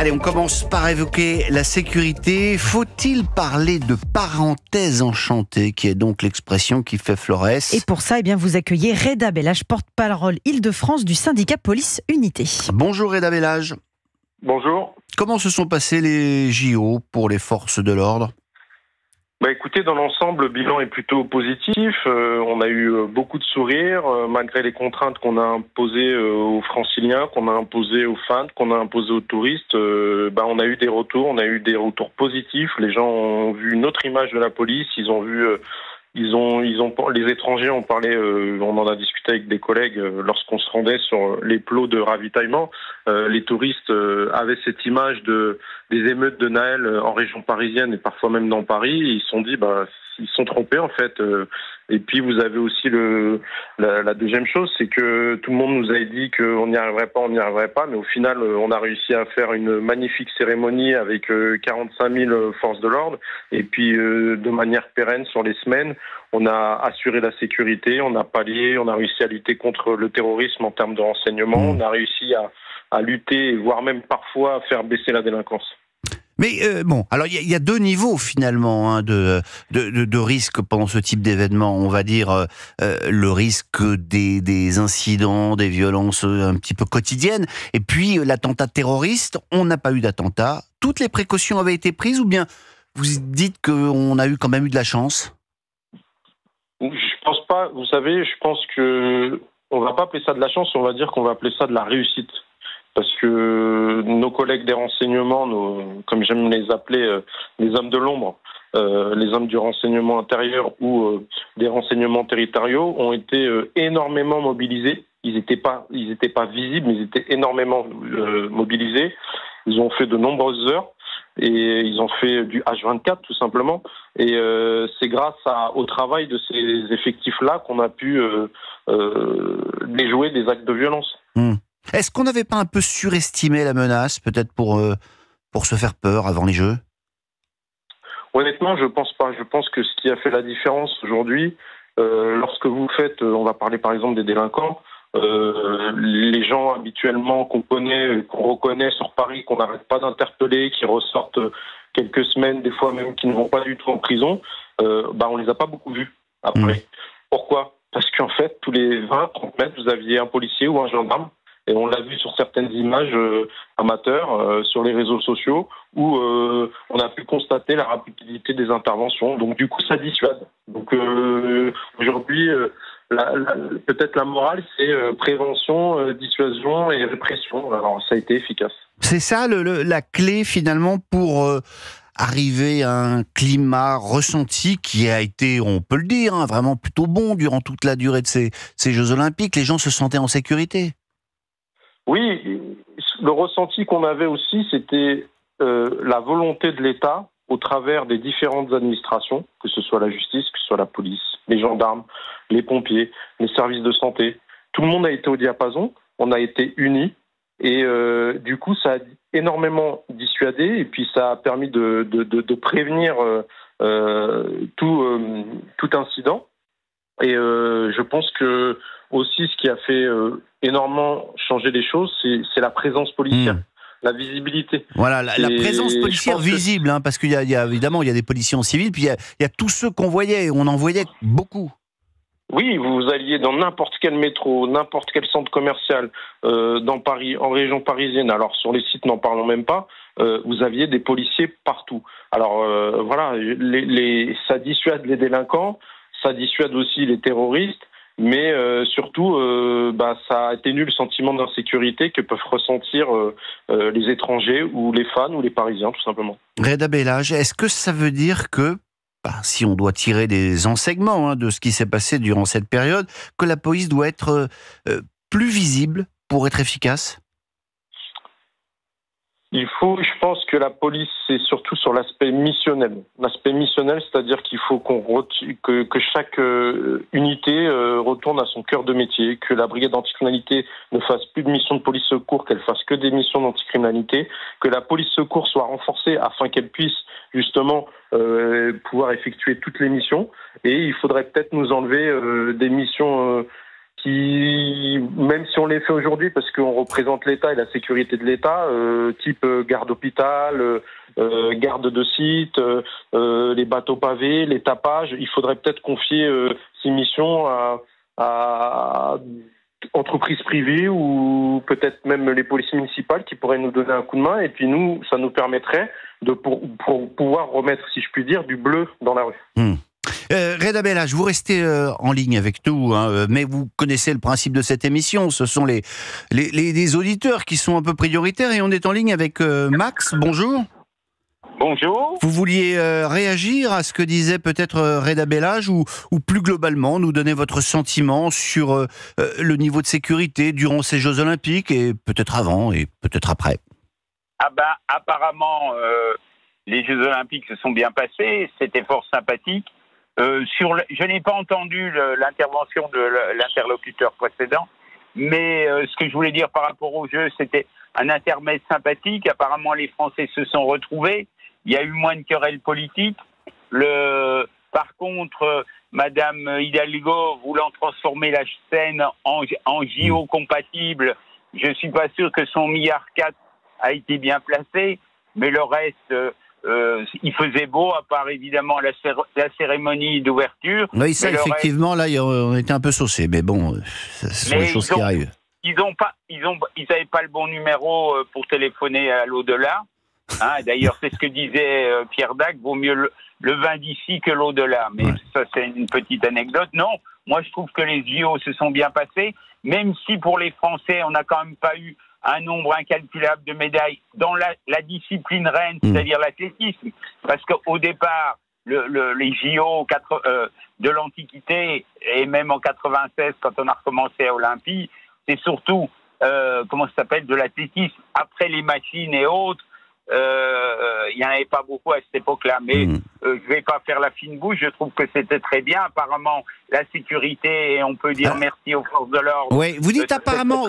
Allez, on commence par évoquer la sécurité. Faut-il parler de parenthèse enchantée, qui est donc l'expression qui fait florès? Et pour ça, vous accueillez Reda Bellage, porte-parole Île-de-France du syndicat Police Unité. Bonjour Reda Bellage. Bonjour. Comment se sont passés les JO pour les forces de l'ordre? Écoutez, dans l'ensemble, le bilan est plutôt positif. On a eu beaucoup de sourires, malgré les contraintes qu'on a imposées aux franciliens, qu'on a imposées aux fans, qu'on a imposées aux touristes. On a eu des retours positifs. Les gens ont vu une autre image de la police. Ils ont vu, les étrangers ont parlé. On en a discuté avec des collègues lorsqu'on se rendait sur les plots de ravitaillement. Les touristes avaient cette image des émeutes de Naël en région parisienne et parfois même dans Paris. Ils se sont dit, ils se sont trompés en fait. Et puis vous avez aussi la deuxième chose, c'est que tout le monde nous avait dit qu'on n'y arriverait pas, mais au final on a réussi à faire une magnifique cérémonie avec 45 000 forces de l'ordre. Et puis de manière pérenne sur les semaines, on a assuré la sécurité, on a réussi à lutter contre le terrorisme en termes de renseignement, on a réussi à lutter, voire même parfois à faire baisser la délinquance. Mais alors il y a deux niveaux finalement de risque pendant ce type d'événement. On va dire le risque des incidents, des violences un petit peu quotidiennes, et puis l'attentat terroriste. On n'a pas eu d'attentat. Toutes les précautions avaient été prises, ou bien vous dites qu'on a quand même eu de la chance? Je pense pas. Vous savez, je pense que on va pas appeler ça de la chance. On va dire qu'on va appeler ça de la réussite. Parce que nos collègues des renseignements, comme j'aime les appeler, les hommes de l'ombre, les hommes du renseignement intérieur ou des renseignements territoriaux, ont été énormément mobilisés. Ils n'étaient pas visibles, mais ils étaient énormément mobilisés. Ils ont fait de nombreuses heures et ils ont fait du H24 tout simplement. Et c'est grâce au travail de ces effectifs-là qu'on a pu déjouer des actes de violence. Est-ce qu'on n'avait pas un peu surestimé la menace, peut-être pour se faire peur avant les Jeux? Honnêtement, je pense pas. Je pense que ce qui a fait la différence aujourd'hui, lorsque vous faites, on va parler par exemple des délinquants, les gens habituellement qu'on connaît, qu'on reconnaît sur Paris, qu'on n'arrête pas d'interpeller, qui ressortent quelques semaines, des fois même qui ne vont pas du tout en prison, on les a pas beaucoup vus après. Pourquoi? Parce qu'en fait, tous les 20-30 mètres, vous aviez un policier ou un gendarme. Et on l'a vu sur certaines images amateurs sur les réseaux sociaux où on a pu constater la rapidité des interventions. Donc du coup, ça dissuade. Donc aujourd'hui, peut-être la morale, c'est prévention, dissuasion et répression. Alors ça a été efficace. C'est ça la clé finalement pour arriver à un climat ressenti qui a été, on peut le dire, vraiment plutôt bon durant toute la durée de ces Jeux Olympiques. Les gens se sentaient en sécurité. Oui, le ressenti qu'on avait aussi, c'était la volonté de l'État, au travers des différentes administrations, que ce soit la justice, que ce soit la police, les gendarmes, les pompiers, les services de santé. Tout le monde a été au diapason, on a été unis, et du coup, ça a énormément dissuadé, et puis ça a permis de prévenir tout incident. Et je pense que aussi, ce qui a fait énormément changer les choses, c'est la présence policière, la visibilité. Voilà, la présence policière visible, parce qu'il y a évidemment, il y a des policiers en civil, puis il y a tous ceux qu'on voyait, on en voyait beaucoup. Oui, vous alliez dans n'importe quel métro, n'importe quel centre commercial, dans Paris, en région parisienne, alors sur les sites, n'en parlons même pas, vous aviez des policiers partout. Alors voilà, ça dissuade les délinquants, ça dissuade aussi les terroristes, mais surtout, ça atténue le sentiment d'insécurité que peuvent ressentir les étrangers ou les fans ou les Parisiens, tout simplement. Reda Bellage, est-ce que ça veut dire que, si on doit tirer des enseignements de ce qui s'est passé durant cette période, que la police doit être plus visible pour être efficace? Je pense que la police, c'est surtout sur l'aspect missionnel. L'aspect missionnel, c'est-à-dire qu'il faut que chaque unité retourne à son cœur de métier, que la brigade anticriminalité ne fasse plus de missions de police secours, qu'elle fasse que des missions d'anticriminalité, que la police secours soit renforcée afin qu'elle puisse justement pouvoir effectuer toutes les missions. Et il faudrait peut-être nous enlever des missions qui, même si on les fait aujourd'hui parce qu'on représente l'État et la sécurité de l'État, type garde hôpital, garde de site, les bateaux pavés, les tapages, il faudrait peut-être confier ces missions à entreprises privées ou peut-être même les polices municipales qui pourraient nous donner un coup de main. Et puis nous, ça nous permettrait de pour pouvoir remettre, si je puis dire, du bleu dans la rue. Reda Bellach, vous restez en ligne avec nous, hein, mais vous connaissez le principe de cette émission. Ce sont les auditeurs qui sont un peu prioritaires et on est en ligne avec Max. Bonjour. Bonjour. Vous vouliez réagir à ce que disait peut-être Reda Bellach ou plus globalement nous donner votre sentiment sur le niveau de sécurité durant ces Jeux Olympiques et peut-être avant et peut-être après. Ah ben, apparemment, les Jeux Olympiques se sont bien passés. C'était fort sympathique. Je n'ai pas entendu l'intervention de l'interlocuteur précédent, mais ce que je voulais dire par rapport aux Jeux, c'était un intermède sympathique. Apparemment, les Français se sont retrouvés. Il y a eu moins de querelles politiques. Par contre, Madame Hidalgo voulant transformer la scène en JO compatible, je suis pas sûr que son milliard 4 a été bien placé, mais le reste, il faisait beau, à part évidemment la cérémonie d'ouverture. Oui, ça effectivement, là, on était un peu saucés, mais bon, ce sont des choses qui arrivent. Ils n'avaient pas le bon numéro pour téléphoner à l'au-delà. Hein, d'ailleurs, c'est ce que disait Pierre Dac, vaut mieux le vin d'ici que l'au-delà. Mais ça, c'est une petite anecdote. Non, moi, je trouve que les JO se sont bien passés, même si pour les Français, on n'a quand même pas eu un nombre incalculable de médailles dans la discipline reine, c'est-à-dire l'athlétisme. Parce qu'au départ, les JO de l'Antiquité, et même en 96, quand on a recommencé à Olympie, c'est surtout, de l'athlétisme. Après les machines et autres, il n'y en avait pas beaucoup à cette époque-là, mais je ne vais pas faire la fine bouche, je trouve que c'était très bien. Apparemment, la sécurité, et on peut dire merci aux forces de l'ordre. Oui, vous dites apparemment,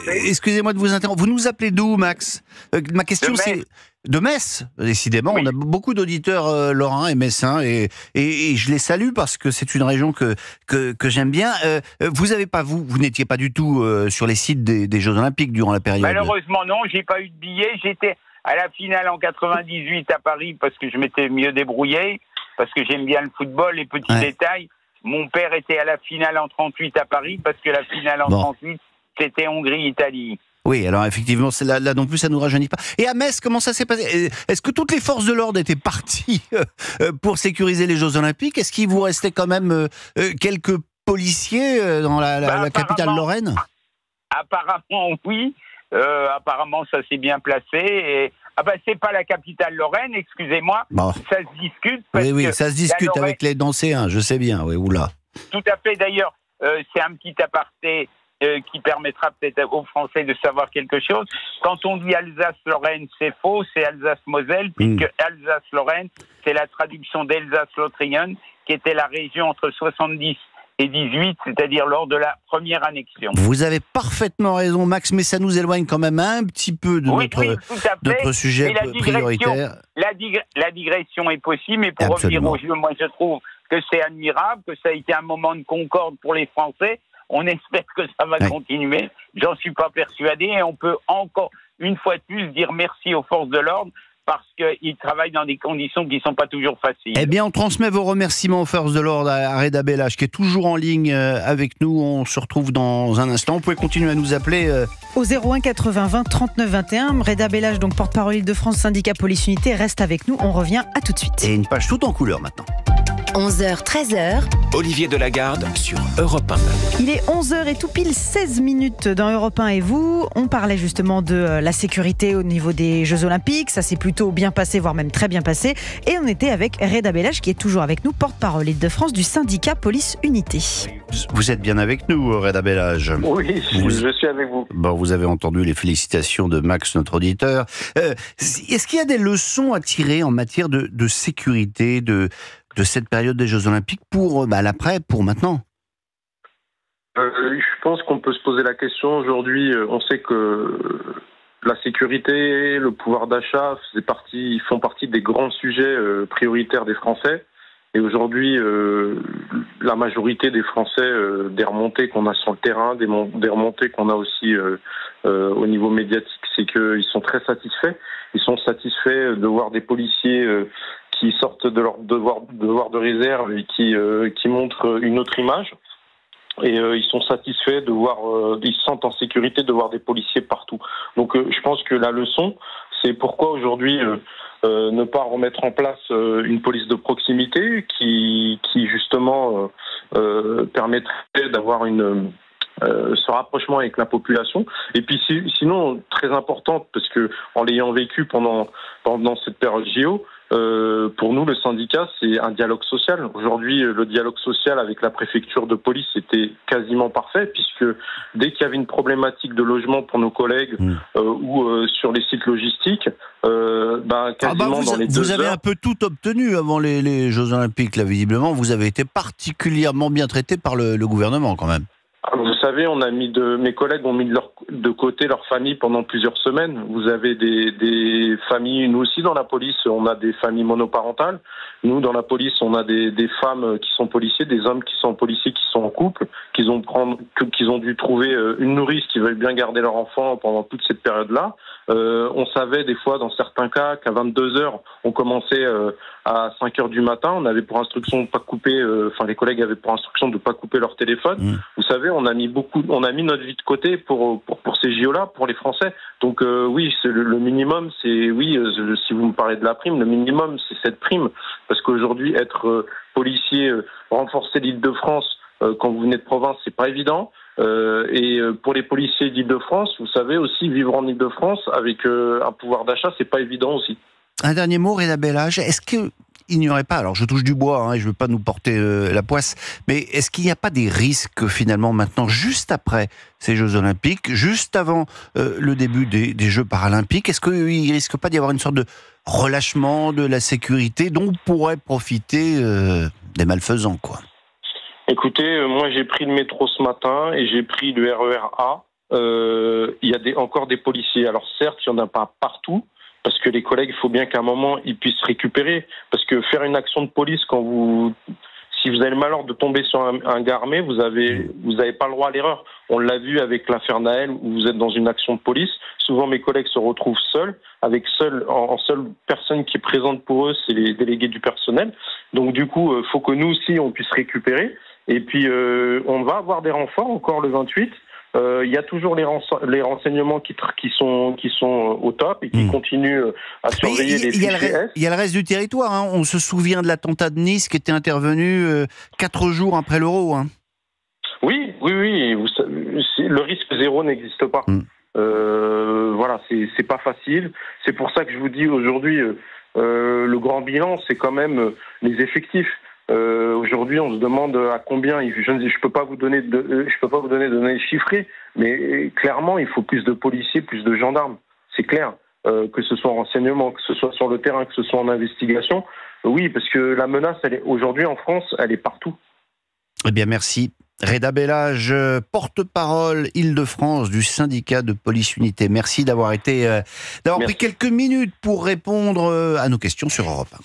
excusez-moi de vous interrompre, vous nous appelez d'où, Max? Ma question c'est de Metz, décidément. Oui. On a beaucoup d'auditeurs lorrains et messins, et je les salue parce que c'est une région que j'aime bien. Vous n'étiez pas du tout sur les sites des Jeux Olympiques durant la période. Malheureusement non, j'ai pas eu de billet, j'étais à la finale en 98 à Paris parce que je m'étais mieux débrouillé, parce que j'aime bien le football, les petits détails. Mon père était à la finale en 38 à Paris parce que la finale en 38, c'était Hongrie-Italie. Oui, alors effectivement, là non plus, ça ne nous rajeunit pas. Et à Metz, comment ça s'est passé? Est-ce que toutes les forces de l'ordre étaient parties pour sécuriser les Jeux Olympiques? Est-ce qu'il vous restait quand même quelques policiers dans la capitale lorraine? Apparemment, oui. Apparemment, ça s'est bien placé. Et c'est pas la capitale lorraine, excusez-moi. Bon. Ça se discute. Oui, ça se discute avec les Nancéens, je sais bien. Oui, oula. Tout à fait. D'ailleurs, c'est un petit aparté qui permettra peut-être aux Français de savoir quelque chose. Quand on dit Alsace-Lorraine, c'est faux, c'est Alsace-Moselle, puisque Alsace-Lorraine, c'est la traduction d'Elsace-Lothringen, qui était la région entre 70 et 18, c'est-à-dire lors de la première annexion. Vous avez parfaitement raison, Max, mais ça nous éloigne quand même un petit peu de notre sujet prioritaire. La digression est possible, mais pour revenir au jeu, moi je trouve que c'est admirable, que ça a été un moment de concorde pour les Français. On espère que ça va continuer. J'en suis pas persuadé, et on peut encore une fois de plus dire merci aux forces de l'ordre, parce qu'ils travaillent dans des conditions qui ne sont pas toujours faciles. Eh bien, on transmet vos remerciements aux forces de l'ordre à Reda Bellach, qui est toujours en ligne avec nous. On se retrouve dans un instant. Vous pouvez continuer à nous appeler. Au 01 80 20 39 21. Reda Bellach, donc porte-parole Île-de-France, syndicat Police Unité, reste avec nous. On revient à tout de suite. Et une page toute en couleur maintenant. 11h, 13h. Olivier Delagarde sur Europe 1. Il est 11h et tout pile 16 minutes dans Europe 1 et vous. On parlait justement de la sécurité au niveau des Jeux Olympiques. Ça s'est plutôt bien passé, voire même très bien passé. Et on était avec Reda Bellach, qui est toujours avec nous, porte-parole Île-de-France du syndicat Police Unité. Vous êtes bien avec nous, Reda Bellach? Oui, je suis avec vous. Bon, vous avez entendu les félicitations de Max, notre auditeur. Est-ce qu'il y a des leçons à tirer en matière de sécurité, de cette période des Jeux Olympiques pour l'après, pour maintenant? Je pense qu'on peut se poser la question aujourd'hui. On sait que la sécurité, le pouvoir d'achat, font partie des grands sujets prioritaires des Français. Et aujourd'hui, la majorité des Français, des remontées qu'on a sur le terrain, des remontées qu'on a aussi au niveau médiatique, c'est qu'ils sont très satisfaits. Ils sont satisfaits de voir des policiers qui sortent de leur devoir de réserve et qui montrent une autre image. Et ils sont satisfaits de voir, ils se sentent en sécurité de voir des policiers partout. Donc je pense que la leçon, c'est pourquoi aujourd'hui ne pas remettre en place une police de proximité qui justement permettrait d'avoir ce rapprochement avec la population. Et puis sinon, très importante, parce que en l'ayant vécu pendant cette période JO, pour nous, le syndicat, c'est un dialogue social. Aujourd'hui, le dialogue social avec la préfecture de police était quasiment parfait, puisque dès qu'il y avait une problématique de logement pour nos collègues ou sur les sites logistiques, quasiment dans les 2 heures... Vous avez un peu tout obtenu avant les Jeux Olympiques, là, visiblement. Vous avez été particulièrement bien traité par le gouvernement, quand même. Vous savez, mes collègues ont mis de côté leur famille pendant plusieurs semaines. Vous avez des familles, nous aussi dans la police, on a des familles monoparentales. Nous, dans la police, on a des femmes qui sont policiers, des hommes qui sont policiers, qui sont en couple, qu'ils ont dû trouver une nourrice qui veuille bien garder leur enfant pendant toute cette période-là. On savait des fois, dans certains cas, qu'à 22h, on commençait à 5h du matin. On avait pour instruction de pas couper, les collègues avaient pour instruction de pas couper leur téléphone. Vous savez, on a mis notre vie de côté pour ces JO-là, pour les Français. Donc oui, c'est le minimum, c'est si vous me parlez de la prime, le minimum, c'est cette prime. Parce qu'aujourd'hui, être policier, renforcer l'Île-de-France, quand vous venez de province, c'est pas évident. Et pour les policiers d'Île-de-France, vous savez aussi, vivre en Île-de-France avec un pouvoir d'achat, c'est pas évident aussi. Un dernier mot, Reda Bellage. Est-ce qu'il n'y aurait pas, alors je touche du bois, et je ne veux pas nous porter la poisse, mais est-ce qu'il n'y a pas des risques finalement maintenant, juste après ces Jeux Olympiques, juste avant le début des Jeux Paralympiques, est-ce qu'il ne risque pas d'y avoir une sorte de relâchement de la sécurité dont pourraient profiter des malfaisants, quoi? Écoutez, moi j'ai pris le métro ce matin et j'ai pris le RER A. Il y a encore des policiers. Alors certes, il n'y en a pas partout, parce que les collègues, il faut bien qu'à un moment, ils puissent récupérer. Parce que faire une action de police, si vous avez le malheur de tomber sur un gars armé, vous avez pas le droit à l'erreur. On l'a vu avec l'affaire Naël, où vous êtes dans une action de police. Souvent, mes collègues se retrouvent seuls, en seule personne qui est présente pour eux, c'est les délégués du personnel. Donc du coup, faut que nous aussi, on puisse récupérer. Et puis, on va avoir des renforts encore le 28. Il y a toujours les renseignements qui sont au top et qui continuent à surveiller les fichiers S. Il y a le reste du territoire. Hein. On se souvient de l'attentat de Nice qui était intervenu 4 jours après l'Euro. Hein. Oui. Le risque zéro n'existe pas. Voilà, c'est pas facile. C'est pour ça que je vous dis aujourd'hui, le grand bilan, c'est quand même les effectifs. Aujourd'hui, on se demande à combien. Je peux pas vous donner de données chiffrées, mais clairement, il faut plus de policiers, plus de gendarmes. C'est clair, que ce soit en renseignement, que ce soit sur le terrain, que ce soit en investigation. Oui, parce que la menace, aujourd'hui en France, elle est partout. Eh bien, merci. Reda Bellage, porte-parole Île-de-France du syndicat de police unité. Merci d'avoir pris quelques minutes pour répondre à nos questions sur Europe 1.